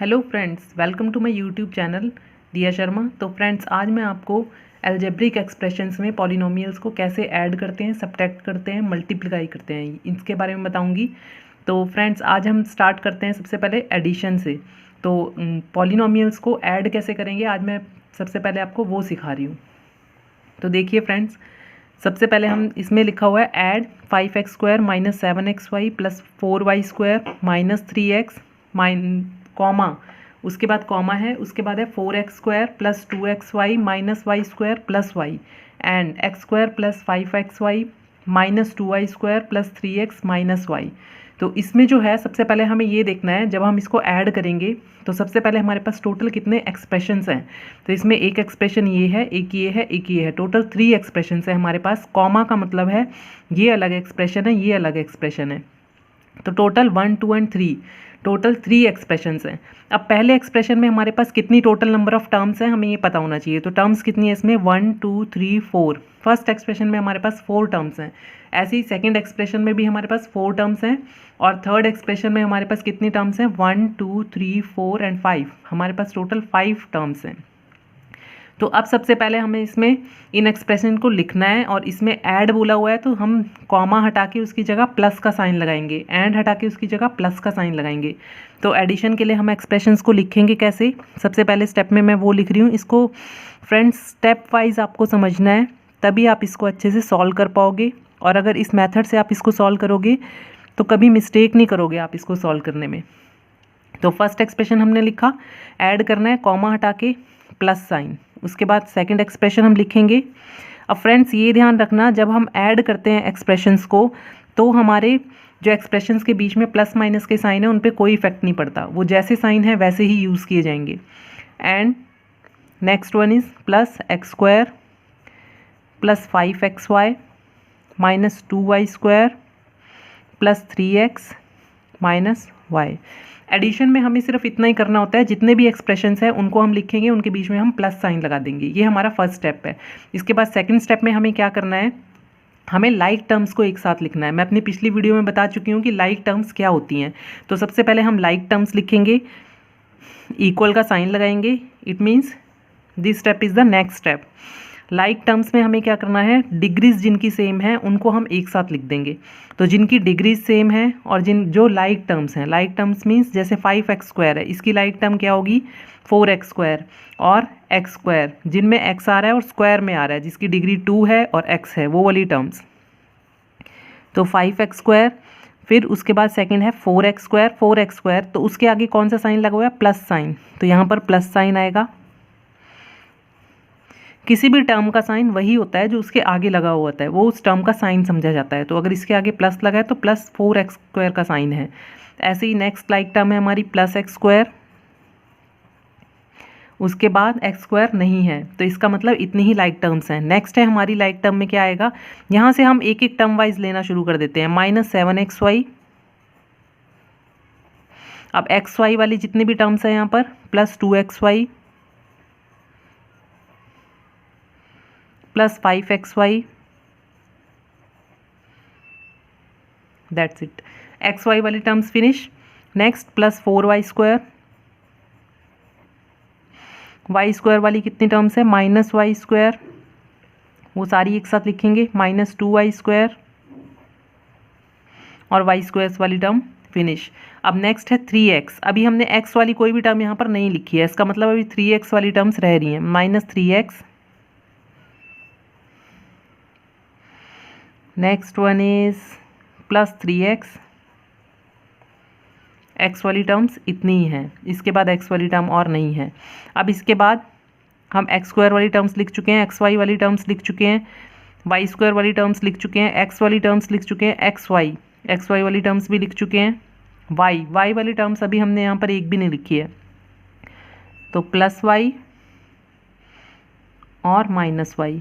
Hello friends, welcome to my YouTube channel Diya Sharma. तो friends, आज मैं आपको अलजेब्रिक एक्सप्रेशंस में पॉलिनोमियल्स को कैसे ऐड करते हैं, सब्ट्रैक्ट करते हैं, मल्टीप्लाई करते हैं, इसके बारे में बताऊंगी। तो फ्रेंड्स, आज हम स्टार्ट करते हैं सबसे पहले एडिशन से। तो पॉलिनोमियल्स को ऐड कैसे करेंगे, आज मैं सबसे पहले आपको वो सिखा रही हूँ। तो देखिए फ्रेंड्स, सबसे पहले हम इसमें लिखा हुआ है add 5x² minus 7xy plus 4y² minus 3x comma, उसके बाद कॉमा है, उसके बाद है 4x² plus 2xy minus y² plus y and x² plus 5xy minus 2y² plus 3x minus y। तो इसमें जो है सबसे पहले हमें ये देखना है, जब हम इसको ऐड करेंगे तो सबसे पहले हमारे पास टोटल कितने एक्सप्रेशंस हैं। तो इसमें एक एक्सप्रेशन ये है, एक ये है, एक ये है, टोटल 3 एक्सप्रेशंस है हमारे पास। कॉमा का मतलब है ये अलग एक्सप्रेशन है, ये अलग एक्सप्रेशन है। तो टोटल 1, 2 एंड 3, टोटल 3 एक्सप्रेशंस हैं। अब पहले एक्सप्रेशन में हमारे पास कितनी टोटल नंबर ऑफ टर्म्स हैं, हमें ये पता होना चाहिए। तो टर्म्स कितनी है इसमें, 1, 2, 3, 4। फर्स्ट एक्सप्रेशन में हमारे पास 4 टर्म्स हैं। ऐसे ही सेकंड एक्सप्रेशन में भी हमारे पास 4 टर्म्स हैं, और थर्ड एक्सप्रेशन में हमारे पास कितनी टर्म्स हैं, 1, 2, 3, 4 एंड 5। हमारे पास टोटल 5 टर्म्स हैं। तो अब सबसे पहले हमें इसमें इन एक्सप्रेशन को लिखना है, और इसमें ऐड बोला हुआ है तो हम कॉमा हटा के उसकी जगह प्लस का साइन लगाएंगे, एंड हटा के उसकी जगह प्लस का साइन लगाएंगे। तो एडिशन के लिए हम एक्सप्रेशंस को लिखेंगे कैसे, सबसे पहले स्टेप में मैं वो लिख रही हूँ। इसको फ्रेंड्स स्टेप वाइज आपको समझना है, तभी आप इसको अच्छे से सॉल्व कर पाओगे। और अगर इस मेथड से आप इसको सॉल्व करोगे तो कभी मिस्टेक नहीं करोगे आप इसको सॉल्व करने में। तो फर्स्ट एक्सप्रेशन हमने लिखा, ऐड करना है, कॉमा हटा के प्लस साइन। उसके बाद सेकंड एक्सप्रेशन हम लिखेंगे। अब फ्रेंड्स ये ध्यान रखना, जब हम ऐड करते हैं एक्सप्रेशंस को तो हमारे जो एक्सप्रेशंस के बीच में प्लस माइनस के साइन है उन पे कोई इफेक्ट नहीं पड़ता, वो जैसे साइन है वैसे ही यूज़ किए जाएंगे। And next one is plus x² plus 5xy minus 2y² plus 3x minus y। Addition में हमें सिर्फ इतना ही करना होता है, जितने भी एक्सप्रेशंस हैं उनको हम लिखेंगे, उनके बीच में हम प्लस साइन लगा देंगे। ये हमारा फर्स्ट स्टेप है। इसके बाद सेकंड स्टेप में हमें क्या करना है, हमें लाइक टर्म्स को एक साथ लिखना है। मैं अपनी पिछली वीडियो में बता चुकी हूँ कि लाइक टर्म्स क्या होती हैं। तो सबसे पहले हम लाइक टर्म्स लिखेंगे, इक्वल का साइन लगाएंगे, it means this step is the next step. Like terms में हमें क्या करना है, डिग्रीज जिनकी सेम है उनको हम एक साथ लिख देंगे। तो जिनकी डिग्रीज सेम है और जो लाइक टर्म्स हैं, लाइक टर्म्स मीन्स जैसे 5x² है, इसकी लाइक टर्म क्या होगी, 4x² और x², जिनमें x आ रहा है और स्क्वायर में आ रहा है, जिसकी डिग्री 2 है और x है, वो वाली टर्म्स। तो 5x², फिर उसके बाद सेकंड है 4x²। 4x², तो उसके आगे कौन सा साइन लगा हुआ है, प्लस साइन, तो यहाँ पर प्लस साइन आएगा। किसी भी टर्म का साइन वही होता है जो उसके आगे लगा हुआ होता है, वो उस टर्म का साइन समझा जाता है। तो अगर इसके आगे प्लस लगा है तो प्लस 4x² का साइन है। ऐसे ही नेक्स्ट लाइक टर्म है हमारी प्लस x², उसके बाद x² नहीं है, तो इसका मतलब इतनी ही लाइक टर्म्स हैं। नेक्स्ट है हमारी लाइक टर्म में क्या आएगा, यहाँ से हम एक एक टर्म वाइज लेना शुरू कर देते हैं। माइनस 7xy, अब xy वाली जितनी भी टर्म्स हैं यहाँ पर, plus 2xy plus 5xy, that's it. xy वाली terms finish. Next plus 4y², y² वाली कितनी टर्म्स है, माइनस y², वो सारी एक साथ लिखेंगे, माइनस 2y² और y² वाली टर्म फिनिश। अब नेक्स्ट है 3x। अभी हमने x वाली कोई भी टर्म यहाँ पर नहीं लिखी है, इसका मतलब अभी 3x वाली टर्म्स रह रही हैं। Minus 3x, next one is plus 3x। x वाली टर्म्स इतनी ही हैं, इसके बाद x वाली टर्म और नहीं है। अब इसके बाद हम x² वाली टर्म्स लिख चुके हैं, xy वाली टर्म्स लिख चुके हैं, y² वाली टर्म्स लिख चुके हैं, x वाली टर्म्स लिख चुके हैं, xy वाली टर्म्स भी लिख चुके हैं, y वाली टर्म्स अभी हमने यहाँ पर एक भी नहीं लिखी है। तो प्लस y और माइनस y,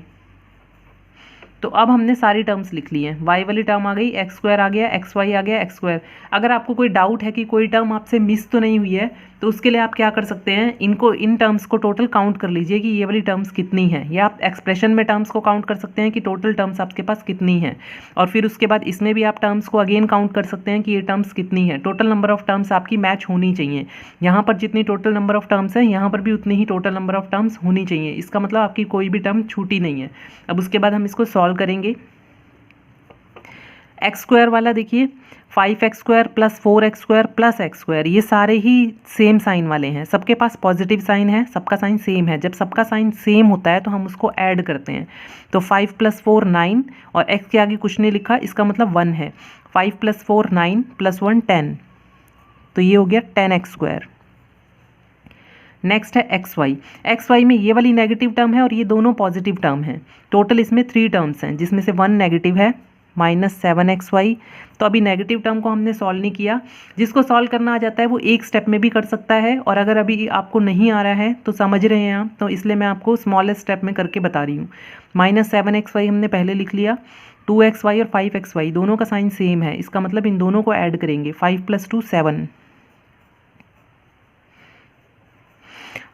तो अब हमने सारी टर्म्स लिख ली हैं, y वाली टर्म आ गई, एक्स स्क्वायर आ गया, एक्स वाई आ गया, एक्स स्क्वायर। अगर आपको कोई डाउट है कि कोई टर्म आपसे मिस तो नहीं हुई है, तो उसके लिए आप क्या कर सकते हैं, इन टर्म्स को टोटल काउंट कर लीजिए कि ये वाली टर्म्स कितनी है, या आप एक्सप्रेशन में टर्म्स को काउंट कर सकते हैं कि टोटल टर्म्स आपके पास कितनी है, और फिर उसके बाद इसमें भी आप टर्म्स को अगेन काउंट कर सकते हैं कि ये टर्म्स कितनी है। टोटल नंबर ऑफ टर्म्स आपकी मैच होनी चाहिए, यहाँ पर जितनी टोटल नंबर ऑफ टर्म्स है यहाँ पर भी उतनी ही टोटल नंबर ऑफ टर्म्स होनी चाहिए। इसका मतलब आपकी कोई भी टर्म छूटी नहीं है। अब उसके बाद हम इसको सॉल्व करेंगे। एक्स स्क्वायर वाला देखिए, 5x square plus 4x square plus x square, ये सारे ही सेम साइन वाले हैं, सबके पास पॉजिटिव साइन है, सबका साइन सेम है। जब सबका साइन सेम होता है तो हम उसको ऐड करते हैं। तो 5 + 4 9, और x के आगे कुछ नहीं लिखा, इसका मतलब 1 है। 5 + 4 9 + 1 10, तो ये हो गया 10x स्क्वायर। नेक्स्ट है एक्स वाई में ये वाली नेगेटिव टर्म है और ये दोनों पॉजिटिव टर्म हैं। टोटल इसमें 3 टर्म्स हैं, जिसमें से 1 नेगेटिव है, -7xy। तो अभी नेगेटिव टर्म को हमने सॉल्व नहीं किया। जिसको सॉल्व करना आ जाता है वो एक स्टेप में भी कर सकता है, और अगर अभी आपको नहीं आ रहा है तो समझ रहे हैं आप, तो इसलिए मैं आपको स्मॉलेस्ट स्टेप में करके बता रही हूँ। -7xy हमने पहले लिख लिया। 2xy और 5xy दोनों का साइन सेम है, इसका मतलब इन दोनों को ऐड करेंगे। 5 + 2 7।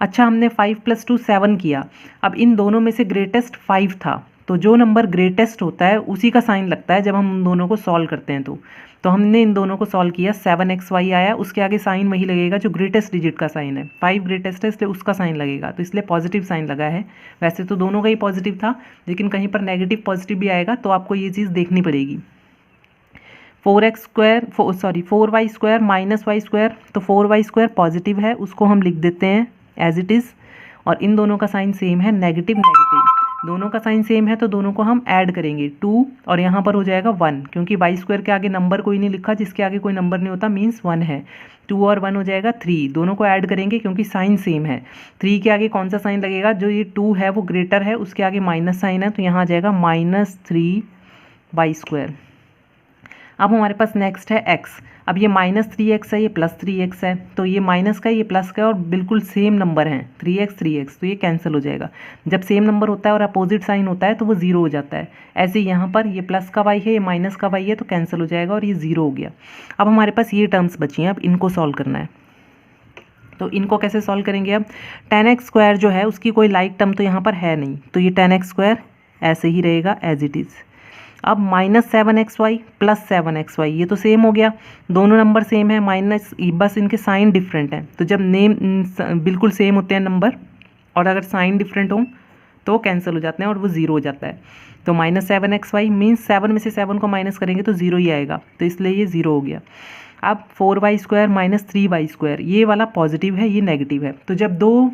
अच्छा, हमने 5 + 2 7 किया। अब इन दोनों में से ग्रेटेस्ट 5 था, तो जो नंबर ग्रेटेस्ट होता है उसी का साइन लगता है जब हम उन दोनों को सॉल्व करते हैं। तो हमने इन दोनों को सॉल्व किया, 7xy आया, उसके आगे साइन वही लगेगा जो ग्रेटेस्ट डिजिट का साइन है। 5 ग्रेटेस्ट है इसलिए उसका साइन लगेगा, तो इसलिए पॉजिटिव साइन लगा है। वैसे तो दोनों का ही पॉजिटिव था, लेकिन कहीं पर नेगेटिव पॉजिटिव भी आएगा, तो आपको ये चीज़ देखनी पड़ेगी। 4y स्क्वायर -y स्क्वायर, तो 4y स्क्वायर पॉजिटिव है, उसको हम लिख देते हैं एज इट इज़। और इन दोनों का साइन सेम है, नेगेटिव नेगेटिव, दोनों का साइन सेम है, तो दोनों को हम ऐड करेंगे 2, और यहाँ पर हो जाएगा 1, क्योंकि y स्क्वायर के आगे नंबर कोई नहीं लिखा, जिसके आगे कोई नंबर नहीं होता मीन्स 1 है। 2 और 1 हो जाएगा 3, दोनों को ऐड करेंगे क्योंकि साइन सेम है। 3 के आगे कौन सा साइन लगेगा, जो ये 2 है वो ग्रेटर है, उसके आगे माइनस साइन है, तो यहाँ आ जाएगा -3y स्क्वायर। अब हमारे पास नेक्स्ट है x। अब ये -3x है, ये +3x है, तो ये माइनस का ये प्लस का और बिल्कुल सेम नंबर हैं, 3x, तो ये कैंसिल हो जाएगा। जब सेम नंबर होता है और अपोजिट साइन होता है तो वो 0 हो जाता है। ऐसे यहाँ पर ये प्लस का y है, ये माइनस का y है, तो कैंसिल हो जाएगा और ये 0 हो गया। अब हमारे पास ये टर्म्स बची हैं, अब इनको सॉल्व करना है। तो इनको कैसे सॉल्व करेंगे, अब 10x स्क्वायर जो है उसकी कोई लाइक टर्म तो यहाँ पर है नहीं, तो ये 10x स्क्वायर ऐसे ही रहेगा एज इट इज़। अब -7xy + 7xy, ये तो सेम हो गया, दोनों नंबर सेम है, माइनस बस इनके साइन डिफरेंट हैं। तो जब नेम बिल्कुल सेम होते हैं नंबर, और अगर साइन डिफरेंट हो तो कैंसिल हो जाते हैं और वो 0 हो जाता है। तो -7xy मीन्स 7 में से 7 को माइनस करेंगे तो 0 ही आएगा, तो इसलिए ये 0 हो गया। अब 4y स्क्वायर -3y स्क्वायर, ये वाला पॉजिटिव है, ये नेगेटिव है। तो जब दो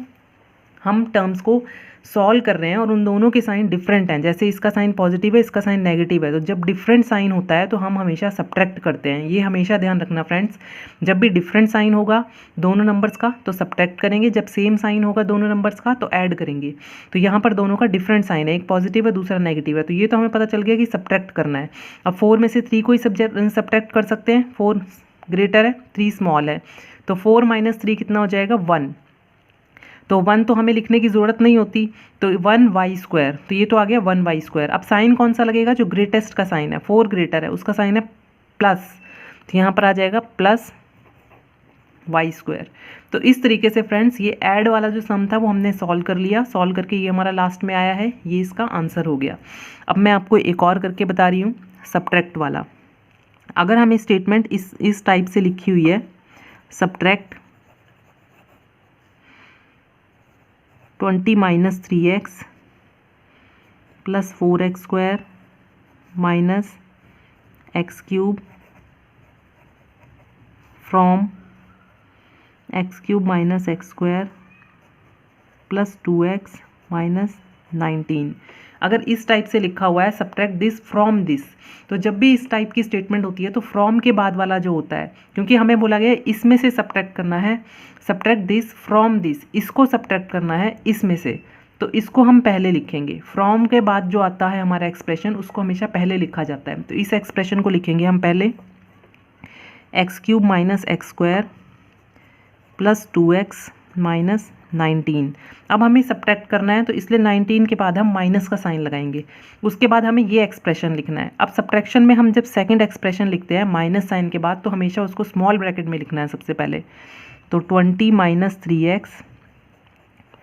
हम टर्म्स को सॉल्व कर रहे हैं और उन दोनों के साइन डिफरेंट हैं, जैसे इसका साइन पॉजिटिव है, इसका साइन नेगेटिव है, तो जब डिफरेंट साइन होता है तो हम हमेशा सब्ट्रैक्ट करते हैं। ये हमेशा ध्यान रखना फ्रेंड्स, जब भी डिफरेंट साइन होगा दोनों नंबर्स का तो सब्ट्रैक्ट करेंगे, जब सेम साइन होगा दोनों नंबर्स का तो ऐड करेंगे। तो यहाँ पर दोनों का डिफरेंट साइन है, एक पॉजिटिव है दूसरा नेगेटिव है, तो ये तो हमें पता चल गया कि सब्ट्रैक्ट करना है। अब 4 में से 3 को ही सब्ट्रैक्ट कर सकते हैं, 4 ग्रेटर है 3 स्मॉल है, तो 4 - 3 कितना हो जाएगा 1। तो 1 तो हमें लिखने की ज़रूरत नहीं होती, तो 1y स्क्वायर, तो ये तो आ गया 1y स्क्वायर। अब साइन कौन सा लगेगा, जो ग्रेटेस्ट का साइन है, 4 ग्रेटर है उसका साइन है प्लस, तो यहाँ पर आ जाएगा +y स्क्वायर। तो इस तरीके से फ्रेंड्स ये ऐड वाला जो सम था वो हमने सॉल्व कर लिया, सॉल्व करके ये हमारा लास्ट में आया है, ये इसका आंसर हो गया। अब मैं आपको एक और करके बता रही हूँ, सब्ट्रैक्ट वाला। अगर हमें स्टेटमेंट इस टाइप से लिखी हुई है, subtract 20 - 3x + 4x square -x³ from x³ - x square + 2x - 19। अगर इस टाइप से लिखा हुआ है सब्ट्रैक्ट दिस फ्रॉम दिस, तो जब भी इस टाइप की स्टेटमेंट होती है तो फ्रॉम के बाद वाला जो होता है, क्योंकि हमें बोला गया है इसमें से सब्ट्रैक्ट करना है, सब्ट्रैक्ट दिस फ्रॉम दिस, इसको सब्ट्रैक्ट करना है इसमें से, तो इसको हम पहले लिखेंगे। फ्रॉम के बाद जो आता है हमारा एक्सप्रेशन उसको हमेशा पहले लिखा जाता है, तो इस एक्सप्रेशन को लिखेंगे हम पहले, x³ - x स्क्वायर + 2x - 19। अब हमें सब्ट्रैक्ट करना है तो इसलिए 19 के बाद हम माइनस का साइन लगाएंगे। उसके बाद हमें ये एक्सप्रेशन लिखना है। अब सब्ट्रैक्शन में हम जब सेकंड एक्सप्रेशन लिखते हैं माइनस साइन के बाद, तो हमेशा उसको स्मॉल ब्रैकेट में लिखना है सबसे पहले। तो 20 minus 3x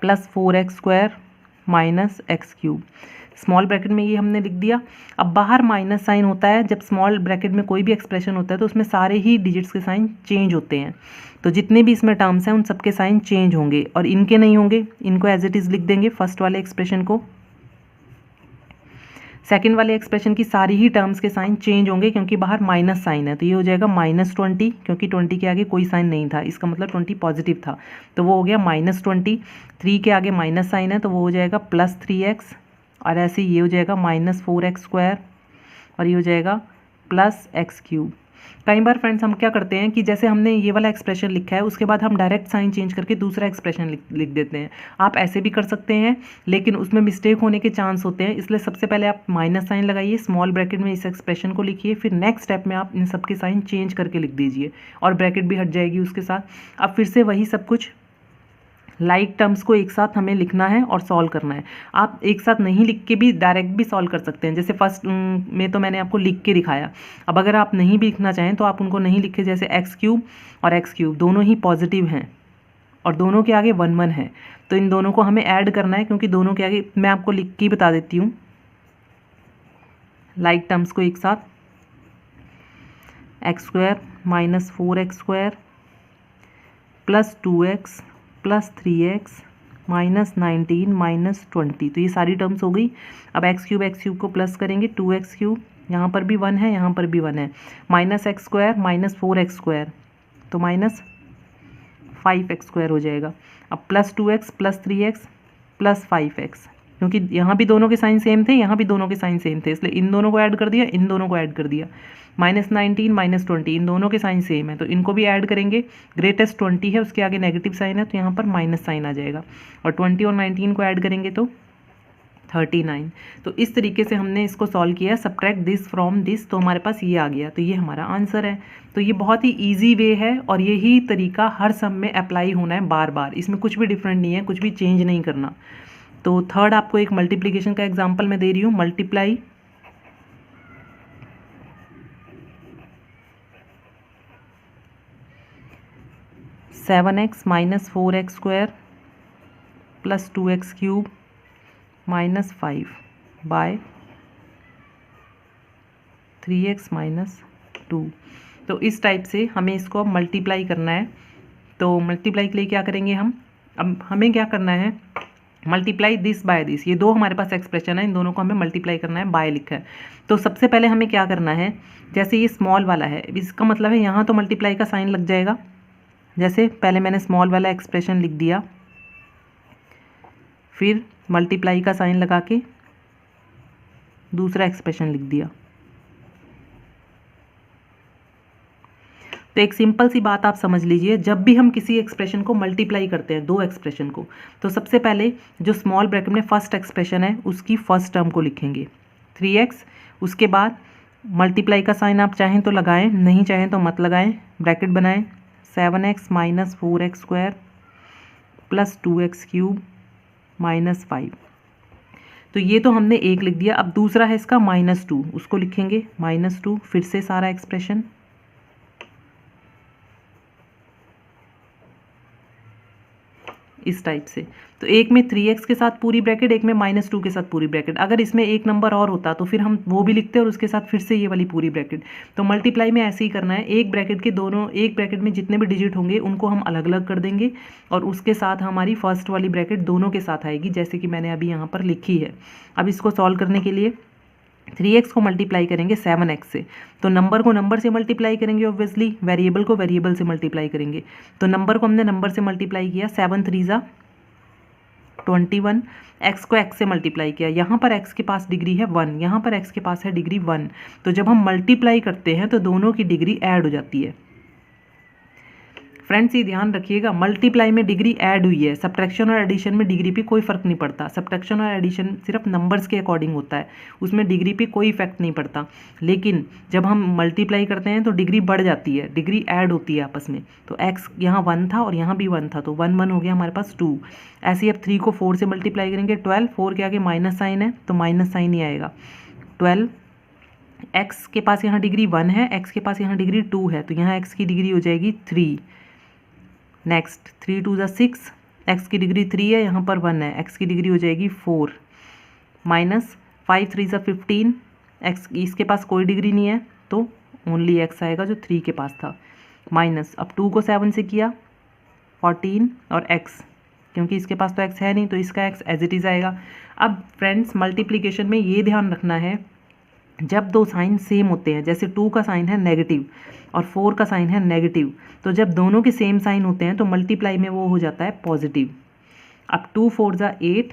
plus 4x square minus x cube, small bracket में ये हमने लिख दिया। अब बाहर माइनस साइन होता है, जब स्मॉल ब्रैकेट में कोई भी एक्सप्रेशन होता है तो उसमें सारे ही डिजिट्स के साइन चेंज होते हैं। तो जितने भी इसमें टर्म्स हैं उन सबके साइन चेंज होंगे और इनके नहीं होंगे। इनको एज इट इज़ लिख देंगे फर्स्ट वाले एक्सप्रेशन को। सेकेंड वाले एक्सप्रेशन की सारी ही टर्म्स के साइन चेंज होंगे क्योंकि बाहर माइनस साइन है। तो ये हो जाएगा -20, क्योंकि 20 के आगे कोई साइन नहीं था, इसका मतलब 20 पॉजिटिव था, तो वो हो गया -20। 3 के आगे माइनस साइन है तो वो हो जाएगा +3x, और ऐसे ये हो जाएगा -4x स्क्वायर, और ये हो जाएगा +x क्यूब। कई बार फ्रेंड्स हम क्या करते हैं कि जैसे हमने ये वाला एक्सप्रेशन लिखा है उसके बाद हम डायरेक्ट साइन चेंज करके दूसरा एक्सप्रेशन लिख देते हैं। आप ऐसे भी कर सकते हैं, लेकिन उसमें मिस्टेक होने के चांस होते हैं, इसलिए सबसे पहले आप माइनस साइन लगाइए, स्मॉल ब्रैकेट में इस एक्सप्रेशन को लिखिए, फिर नेक्स्ट स्टेप में आप इन सब के साइन चेंज करके लिख दीजिए और ब्रैकेट भी हट जाएगी उसके साथ। अब फिर से वही सब कुछ लाइक टर्म्स को एक साथ हमें लिखना है और सॉल्व करना है। आप एक साथ नहीं लिख के भी डायरेक्ट भी सॉल्व कर सकते हैं, जैसे फर्स्ट में तो मैंने आपको लिख के दिखाया। अब अगर आप नहीं भी लिखना चाहें तो आप उनको नहीं लिखे, जैसे एक्स क्यूब और एक्स क्यूब दोनों ही पॉजिटिव हैं और दोनों के आगे 1 1 है, तो इन दोनों को हमें ऐड करना है, क्योंकि दोनों के आगे मैं आपको लिख के ही बता देती हूँ लाइक टर्म्स को एक साथ। X square minus 4x square plus 2x plus 3x minus 19 minus 20, तो ये सारी टर्म्स हो गई। अब एक्स क्यूब को प्लस करेंगे, 2x क्यूब, यहाँ पर भी 1 है, यहाँ पर भी 1 है, minus x square minus 4x square, तो माइनस 5x स्क्वायर हो जाएगा। अब plus 2x plus 3x plus 5x, क्योंकि यहाँ भी दोनों के साइन सेम थे, यहाँ भी दोनों के साइन सेम थे, इसलिए इन दोनों को ऐड कर दिया, इन दोनों को ऐड कर दिया। -19 -20, इन दोनों के साइन सेम है तो इनको भी ऐड करेंगे। ग्रेटेस्ट 20 है, उसके आगे नेगेटिव साइन है तो यहाँ पर माइनस साइन आ जाएगा, और 20 और 19 को ऐड करेंगे तो 39। तो इस तरीके से हमने इसको सॉल्व किया, सब्ट्रैक्ट दिस फ्रॉम दिस, तो हमारे पास ये आ गया, तो ये हमारा आंसर है। तो ये बहुत ही ईजी वे है और यही तरीका हर सम में अप्लाई होना है बार बार, इसमें कुछ भी डिफरेंट नहीं है, कुछ भी चेंज नहीं करना। तो थर्ड आपको एक मल्टीप्लिकेशन का एग्जांपल मैं दे रही हूँ। Multiply 7x minus 4x square plus 2x cube minus 5 by 3x minus 2। तो इस टाइप से हमें इसको अब मल्टीप्लाई करना है। तो मल्टीप्लाई के लिए क्या करेंगे हम, अब हमें क्या करना है, मल्टीप्लाई दिस बाय दिस, ये दो हमारे पास एक्सप्रेशन है, इन दोनों को हमें मल्टीप्लाई करना है, बाय लिखा है। तो सबसे पहले हमें क्या करना है, जैसे ये स्मॉल वाला है, इसका मतलब है यहाँ तो मल्टीप्लाई का साइन लग जाएगा। जैसे पहले मैंने स्मॉल वाला एक्सप्रेशन लिख दिया, फिर मल्टीप्लाई का साइन लगा के दूसरा एक्सप्रेशन लिख दिया। तो एक सिंपल सी बात आप समझ लीजिए, जब भी हम किसी एक्सप्रेशन को मल्टीप्लाई करते हैं, दो एक्सप्रेशन को, तो सबसे पहले जो स्मॉल ब्रैकेट में फर्स्ट एक्सप्रेशन है उसकी फर्स्ट टर्म को लिखेंगे 3x, उसके बाद मल्टीप्लाई का साइन आप चाहें तो लगाएं, नहीं चाहें तो मत लगाएं, ब्रैकेट बनाएं 7x minus 4x square plus 2x cube minus 5। तो ये तो हमने एक लिख दिया। अब दूसरा है इसका -2, उसको लिखेंगे -2, फिर से सारा एक्सप्रेशन, इस टाइप से। तो एक में 3x के साथ पूरी ब्रैकेट, एक में -2 के साथ पूरी ब्रैकेट। अगर इसमें एक नंबर और होता तो फिर हम वो भी लिखते और उसके साथ फिर से ये वाली पूरी ब्रैकेट। तो मल्टीप्लाई में ऐसे ही करना है, एक ब्रैकेट के दोनों, एक ब्रैकेट में जितने भी डिजिट होंगे उनको हम अलग अलग कर देंगे और उसके साथ हमारी फर्स्ट वाली ब्रैकेट दोनों के साथ आएगी, जैसे कि मैंने अभी यहाँ पर लिखी है। अब इसको सॉल्व करने के लिए 3x को मल्टीप्लाई करेंगे 7x से, तो नंबर को नंबर से मल्टीप्लाई करेंगे, ऑब्वियसली वेरिएबल को वेरिएबल से मल्टीप्लाई करेंगे। तो नंबर को हमने नंबर से मल्टीप्लाई किया, 7 3 ज़ा 21, x को x से मल्टीप्लाई किया, यहाँ पर x के पास डिग्री है 1, यहाँ पर x के पास है डिग्री 1। तो जब हम मल्टीप्लाई करते हैं तो दोनों की डिग्री ऐड हो जाती है। फ्रेंड्स ये ध्यान रखिएगा, मल्टीप्लाई में डिग्री ऐड हुई है, सब्ट्रैक्शन और एडिशन में डिग्री पे कोई फ़र्क नहीं पड़ता। सब्ट्रैक्शन और एडिशन सिर्फ नंबर्स के अकॉर्डिंग होता है, उसमें डिग्री पे कोई इफेक्ट नहीं पड़ता। लेकिन जब हम मल्टीप्लाई करते हैं तो डिग्री बढ़ जाती है, डिग्री ऐड होती है आपस में। तो x यहाँ 1 था और यहाँ भी 1 था, तो 1 1 हो गया हमारे पास 2। ऐसे ही अब 3 को 4 से मल्टीप्लाई करेंगे, 12, 4 के आगे माइनस साइन है तो माइनस साइन ही आएगा। 12, x के पास यहाँ डिग्री 1 है, x के पास यहाँ डिग्री 2 है, तो यहाँ x की डिग्री हो जाएगी 3। नेक्स्ट 3 2 6, x की डिग्री 3 है, यहाँ पर 1 है, x की डिग्री हो जाएगी 4। माइनस 5 3 15, x इसके पास कोई डिग्री नहीं है तो ओनली x आएगा जो 3 के पास था। माइनस अब 2 को 7 से किया 14 और x, क्योंकि इसके पास तो x है नहीं तो इसका x एज इट इज़ आएगा। अब फ्रेंड्स मल्टीप्लिकेशन में ये ध्यान रखना है, जब दो साइन सेम होते हैं, जैसे 2 का साइन है नेगेटिव और 4 का साइन है नेगेटिव, तो जब दोनों के सेम साइन होते हैं तो मल्टीप्लाई में वो हो जाता है पॉजिटिव। अब 2 4 जा 8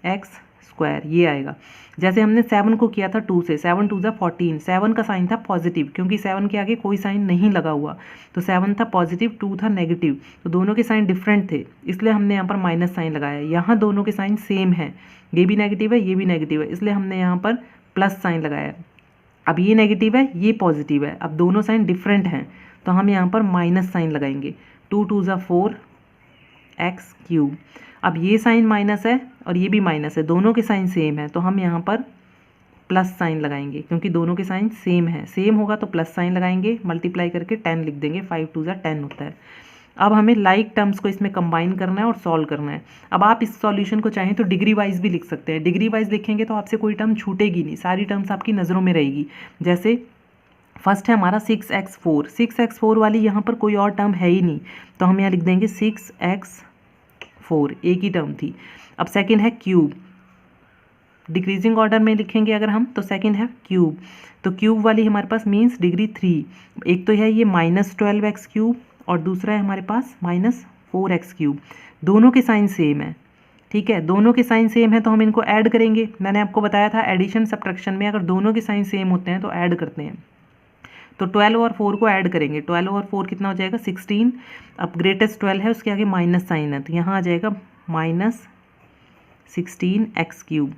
x स्क्वायर ये आएगा। जैसे हमने 7 को किया था 2 से, 7 2 जा 14, 7 का साइन था पॉजिटिव क्योंकि 7 के आगे कोई साइन नहीं लगा हुआ, तो 7 था पॉजिटिव, 2 था नेगेटिव, तो दोनों के साइन डिफरेंट थे, इसलिए हमने यहाँ पर माइनस साइन लगाया। यहाँ दोनों के साइन सेम है, ये भी नेगेटिव है ये भी नेगेटिव है, इसलिए हमने यहाँ पर प्लस साइन लगाया। अब ये नेगेटिव है ये पॉजिटिव है, अब दोनों साइन डिफरेंट हैं तो हम यहाँ पर माइनस साइन लगाएंगे। 2 2 जा 4 एक्स क्यूब। अब ये साइन माइनस है और ये भी माइनस है, दोनों के साइन सेम है तो हम यहाँ पर प्लस साइन लगाएंगे, क्योंकि दोनों के साइन सेम है, सेम होगा तो प्लस साइन लगाएंगे, मल्टीप्लाई करके 10 लिख देंगे, 5 2 जा 10 होता है। अब हमें लाइक टर्म्स को इसमें कंबाइन करना है और सॉल्व करना है। अब आप इस सॉल्यूशन को चाहें तो डिग्री वाइज भी लिख सकते हैं, डिग्री वाइज लिखेंगे तो आपसे कोई टर्म छूटेगी नहीं, सारी टर्म्स आपकी नज़रों में रहेगी। जैसे फर्स्ट है हमारा 6x4, 6x4 वाली यहाँ पर कोई और टर्म है ही नहीं, तो हम यहाँ लिख देंगे 6x4, एक ही टर्म थी। अब सेकेंड है क्यूब, डिक्रीजिंग ऑर्डर में लिखेंगे अगर हम तो सेकेंड है क्यूब, तो क्यूब वाली हमारे पास मीन्स डिग्री 3। एक तो है ये -12x क्यूब और दूसरा है हमारे पास -4x क्यूब, दोनों के साइन सेम है। ठीक है, दोनों के साइन सेम है तो हम इनको ऐड करेंगे। मैंने आपको बताया था एडिशन सब्ट्रैक्शन में अगर दोनों के साइन सेम होते हैं तो ऐड करते हैं, तो 12 और 4 को ऐड करेंगे। 12 और 4 कितना हो जाएगा 16। अब ग्रेटेस्ट 12 है उसके आगे माइनस साइन है तो यहाँ आ जाएगा -16x क्यूब।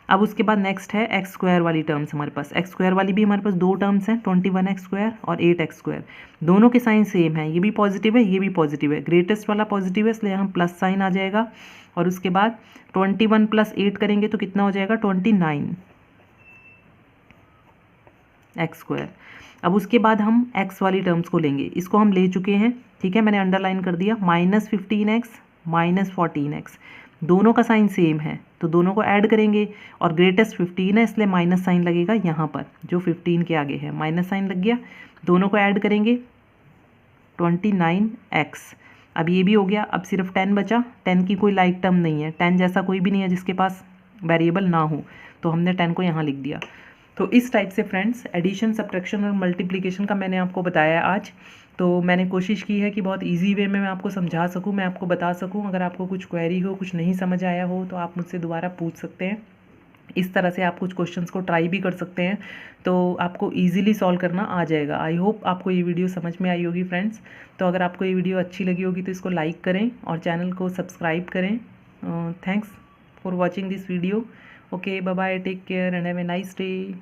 अब उसके बाद नेक्स्ट है एक्स स्क्वायर वाली टर्म्स हमारे पास, एक्स स्क्वायर वाली भी हमारे पास दो टर्म्स हैं, 21x स्क्वायर और 8x स्क्वायर, दोनों के साइन सेम है, ये भी पॉजिटिव है ये भी पॉजिटिव है, ग्रेटेस्ट वाला पॉजिटिव है इसलिए यहाँ प्लस साइन आ जाएगा। और उसके बाद 21 + 8 करेंगे तो कितना हो जाएगा 29x स्क्वायर। अब उसके बाद हम x वाली टर्म्स को लेंगे, इसको हम ले चुके हैं, ठीक है, मैंने अंडरलाइन कर दिया, -15x -14x, दोनों का साइन सेम है तो दोनों को ऐड करेंगे और ग्रेटेस्ट 15 है इसलिए माइनस साइन लगेगा यहाँ पर जो 15 के आगे है, माइनस साइन लग गया, दोनों को ऐड करेंगे 29x। अब ये भी हो गया, अब सिर्फ 10 बचा, 10 की कोई लाइक टर्म नहीं है, 10 जैसा कोई भी नहीं है जिसके पास वेरिएबल ना हो, तो हमने 10 को यहाँ लिख दिया। तो इस टाइप से फ्रेंड्स एडिशन सब्ट्रैक्शन और मल्टीप्लिकेशन का मैंने आपको बताया आज। तो मैंने कोशिश की है कि बहुत इजी वे में मैं आपको समझा सकूं, मैं आपको बता सकूं। अगर आपको कुछ क्वेरी हो, कुछ नहीं समझ आया हो तो आप मुझसे दोबारा पूछ सकते हैं। इस तरह से आप कुछ क्वेश्चंस को ट्राई भी कर सकते हैं तो आपको इजीली सॉल्व करना आ जाएगा। आई होप आपको ये वीडियो समझ में आई होगी फ्रेंड्स। तो अगर आपको ये वीडियो अच्छी लगी होगी तो इसको लाइक करें और चैनल को सब्सक्राइब करें। Thanks for watching this video. Okay, bye bye, take care and have a nice day.